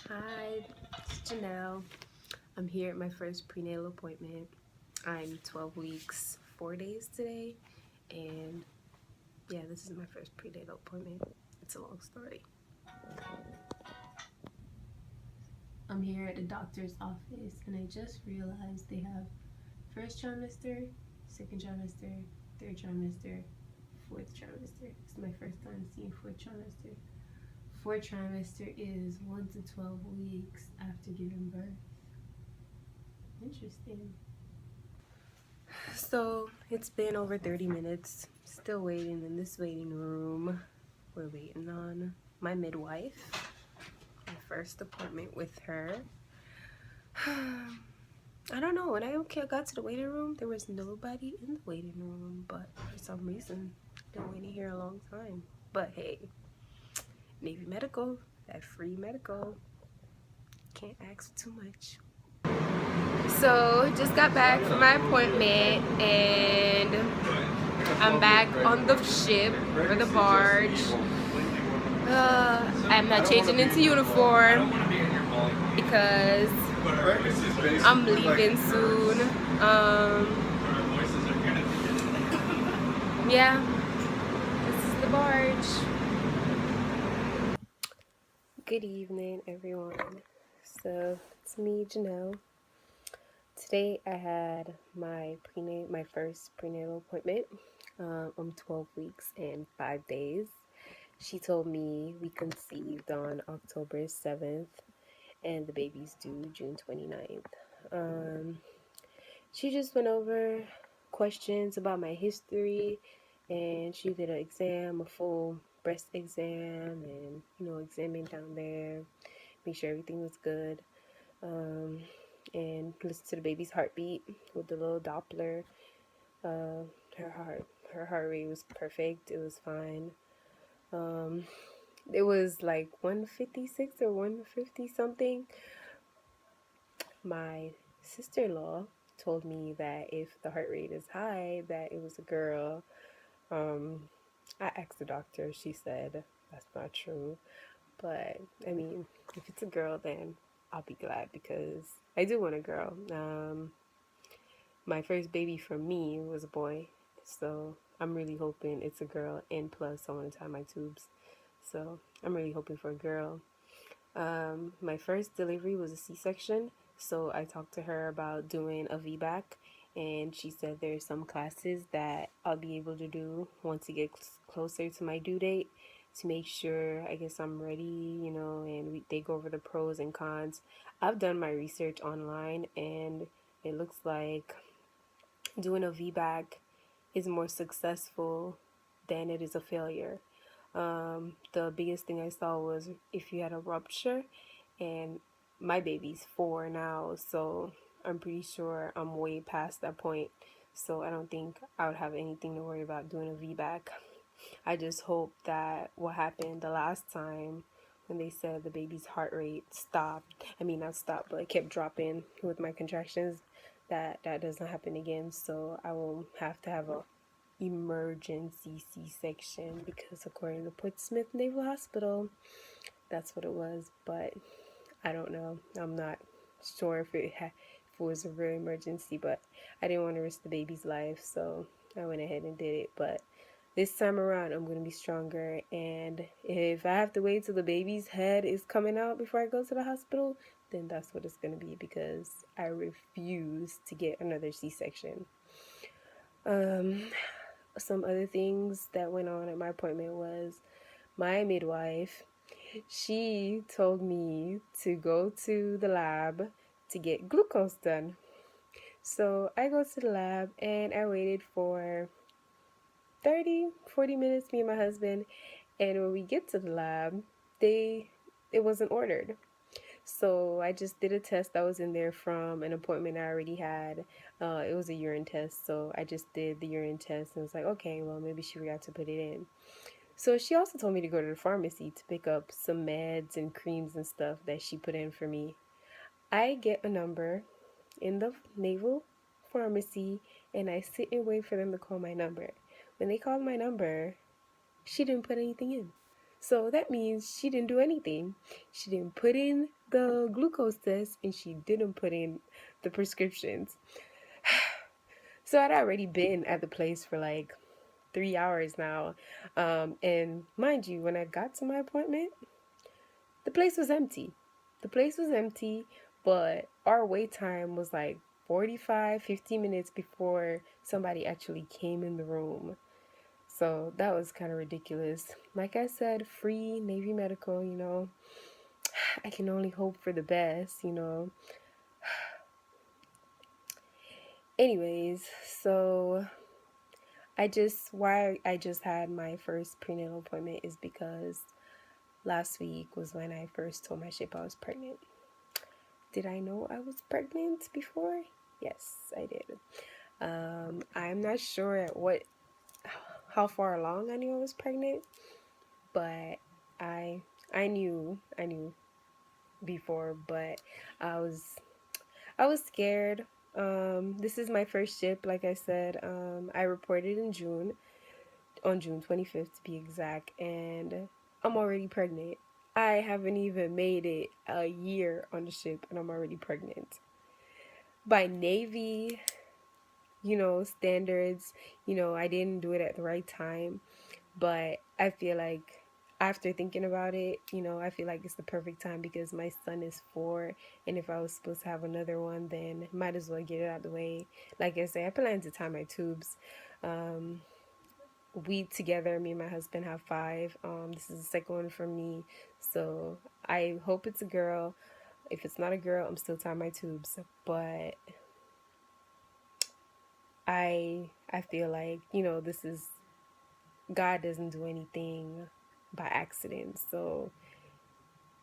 Hi, it's Janelle. I'm here at my first prenatal appointment. I'm 12 weeks, 4 days today, and yeah, this is my first prenatal appointment. It's a long story. I'm here at the doctor's office, and I just realized they have first trimester, second trimester, third trimester, fourth trimester. It's my first time seeing fourth trimester. Fourth trimester is 1 to 12 weeks after giving birth. Interesting. So it's been over 30 minutes. Still waiting in this waiting room. We're waiting on my midwife. My first appointment with her. I don't know. When I got to the waiting room, there was nobody in the waiting room. But for some reason, I've been waiting here a long time. But hey, Navy Medical, that free medical. Can't ask for too much. So just got back from my appointment and I'm back on the ship or the barge. I'm not changing into uniform because I'm leaving soon. Yeah, this is the barge. Good evening, everyone. So it's me, Janelle. Today I had my first prenatal appointment. I'm 12 weeks and 5 days. She told me we conceived on October 7th and the baby's due June 29th. She just went over questions about my history, and she did an exam, a full breast exam, and examine down there, make sure everything was good. And listen to the baby's heartbeat with the little Doppler. Uh, her heart rate was perfect. It was fine. It was like 156 or 150 something. My sister-in-law told me that if the heart rate is high, that it was a girl. I asked the doctor. She said that's not true. But I mean, if it's a girl, then I'll be glad because I do want a girl. My first baby for me was a boy, so I'm really hoping it's a girl. And plus, I want to tie my tubes, so I'm really hoping for a girl. My first delivery was a C-section, so I talked to her about doing a VBAC, and she said there's some classes that I'll be able to do once it gets closer to my due date to make sure I guess I'm ready, and they go over the pros and cons. I've done my research online, and it looks like doing a VBAC is more successful than it is a failure. The biggest thing I saw was if you had a rupture, and my baby's 4 now, so I'm pretty sure I'm way past that point. So I don't think I would have anything to worry about doing a VBAC. I just hope that what happened the last time when they said the baby's heart rate stopped, I mean not stopped, but it kept dropping with my contractions, that doesn't happen again. So I won't have to have a emergency C-section because according to Portsmouth Naval Hospital, that's what it was. But I don't know. I'm not sure if it was a real emergency, but I didn't want to risk the baby's life, so I went ahead and did it. But this time around, I'm going to be stronger, and if I have to wait till the baby's head is coming out before I go to the hospital, then that's what it's going to be because I refuse to get another C-section. Some other things that went on at my appointment was my midwife, she told me to go to the lab to get glucose done. So I go to the lab and I waited for 30-40 minutes, me and my husband, and when we get to the lab, it wasn't ordered. So I just did a test that was in there from an appointment I already had. It was a urine test, so I just did the urine test and was like, okay, well, maybe she forgot to put it in. So she also told me to go to the pharmacy to pick up some meds and creams and stuff that she put in for me. I get a number in the naval pharmacy and I sit and wait for them to call my number. When they called my number, she didn't put anything in. So that means she didn't do anything. She didn't put in the glucose test and she didn't put in the prescriptions. So I'd already been at the place for like 3 hours now. And mind you, when I got to my appointment, the place was empty. The place was empty, but our wait time was like 45, 50 minutes before somebody actually came in the room. So that was kind of ridiculous. Like I said, free Navy Medical, I can only hope for the best. Anyways, so why I just had my first prenatal appointment is because last week was when I first told my ship I was pregnant. Did I know I was pregnant before? Yes, I did. I'm not sure how far along I knew I was pregnant, but I I knew before, but I was I was scared. This is my first ship, like I said. I reported in June, on June 25th to be exact, and I'm already pregnant. I haven't even made it a year on the ship, and I'm already pregnant. By Navy, standards, I didn't do it at the right time, but I feel like after thinking about it, I feel like it's the perfect time because my son is 4, and if I was supposed to have another one, then might as well get it out of the way. Like I say, I plan to tie my tubes. Um, we together, me and my husband, have 5. This is the second one for me, so I hope it's a girl. If it's not a girl, I'm still tying my tubes, but I feel like, this is God doesn't do anything by accident. So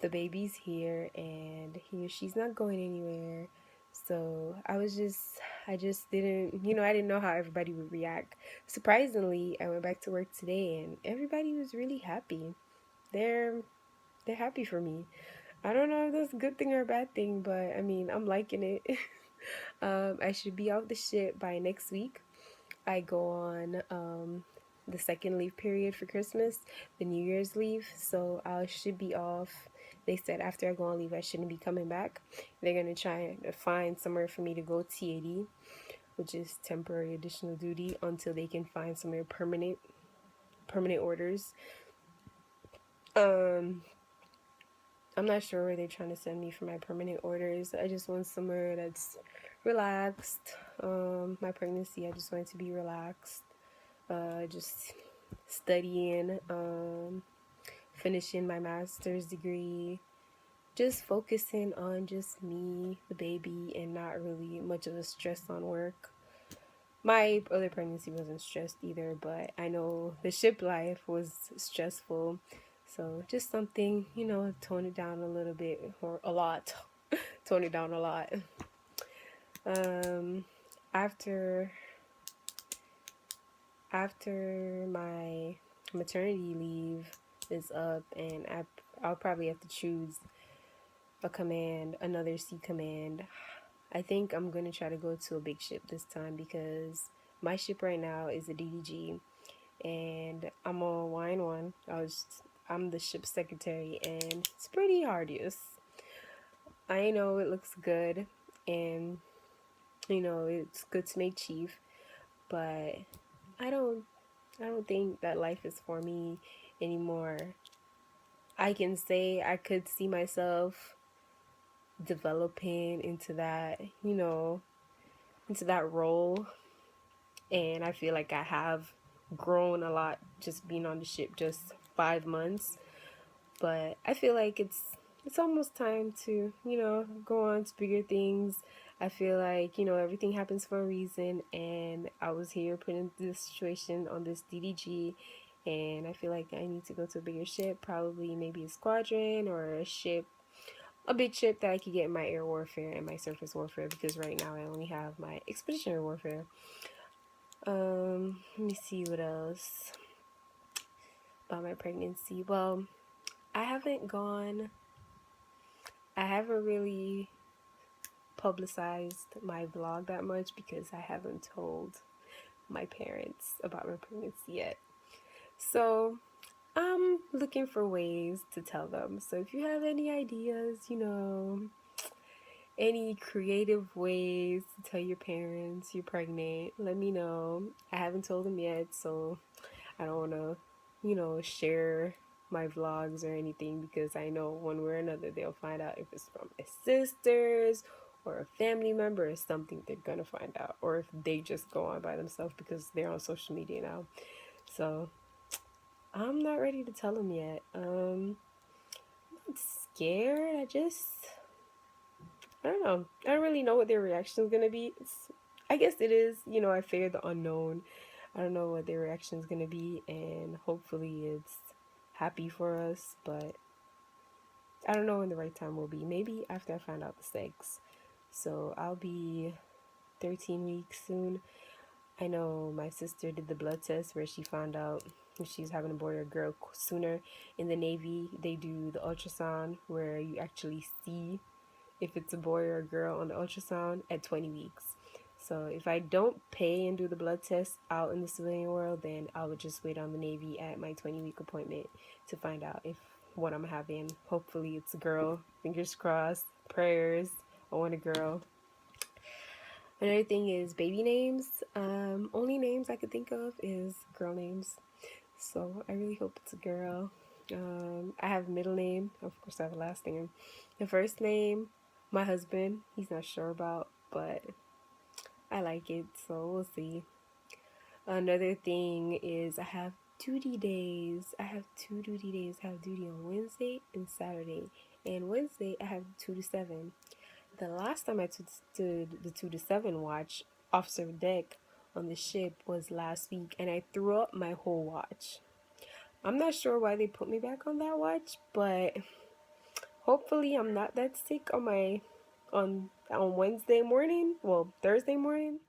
the baby's here and she's not going anywhere. So I just didn't, I didn't know how everybody would react. Surprisingly, I went back to work today and everybody was really happy. They're they're happy for me. I don't know if that's a good thing or a bad thing, but I mean, I'm liking it. I should be off the ship by next week. I go on the second leave period for Christmas, the New Year's leave, so I should be off. They said after I go on leave, I shouldn't be coming back. They're gonna try to find somewhere for me to go TAD, which is temporary additional duty, until they can find somewhere permanent orders. Um, I'm not sure where they're trying to send me for my permanent orders. I just want somewhere that's relaxed. My pregnancy, I just want it to be relaxed. Just studying, finishing my master's degree, just focusing on just me, the baby, and not really much of a stress on work. My other pregnancy wasn't stressed either, but I know the ship life was stressful. So just something, tone it down a little bit, or a lot. Tone it down a lot. Um, after after my maternity leave is up, and I'll probably have to choose another sea command. I think I'm gonna try to go to a big ship this time because my ship right now is a DDG, and I'm on Wine One. I'm the ship secretary, and it's pretty arduous. I know it looks good, and it's good to make chief, but I don't I don't think that life is for me anymore. I can say I could see myself developing into that role, and I feel like I have grown a lot just being on the ship just 5 months, but I feel like it's almost time to, go on to bigger things. I feel like, everything happens for a reason, and I was here put in this situation on this DDG, and I feel like I need to go to a bigger ship, probably maybe a squadron or a big ship that I could get in my air warfare and my surface warfare, because right now I only have my expeditionary warfare. Let me see what else about my pregnancy. Well, I haven't gone I haven't really publicized my vlog that much because I haven't told my parents about my pregnancy yet. So I'm looking for ways to tell them. So if you have any ideas, any creative ways to tell your parents you're pregnant, let me know. I haven't told them yet, so I don't want to, share my vlogs or anything because I know one way or another they'll find out if it's from my sisters or a family member or something they're gonna find out, or if they just go on by themselves because they're on social media now. So I'm not ready to tell them yet. I'm not scared. I don't know. I don't really know what their reaction is gonna be. I guess it is. I fear the unknown. I don't know what their reaction is gonna be, and hopefully it's happy for us. But I don't know when the right time will be. Maybe after I find out the sex. So I'll be 13 weeks soon. I know my sister did the blood test where she found out if she's having a boy or a girl sooner. In the Navy, they do the ultrasound where you actually see if it's a boy or a girl on the ultrasound at 20 weeks. So if I don't pay and do the blood test out in the civilian world, then I would just wait on the Navy at my 20-week appointment to find out if what I'm having. Hopefully it's a girl. Fingers crossed. Prayers. I want a girl. Another thing is baby names. Only names I could think of is girl names. So I really hope it's a girl. I have a middle name. Of course, I have a last name. The first name, my husband, he's not sure about, but I like it, so we'll see. Another thing is I have duty days. I have two duty days. I have duty on Wednesday and Saturday. And Wednesday, I have 2 to 7. The last time I stood the 2 to 7 watch, officer deck on the ship, was last week, and I threw up my whole watch. I'm not sure why they put me back on that watch, but hopefully I'm not that sick on Wednesday morning, well, Thursday morning.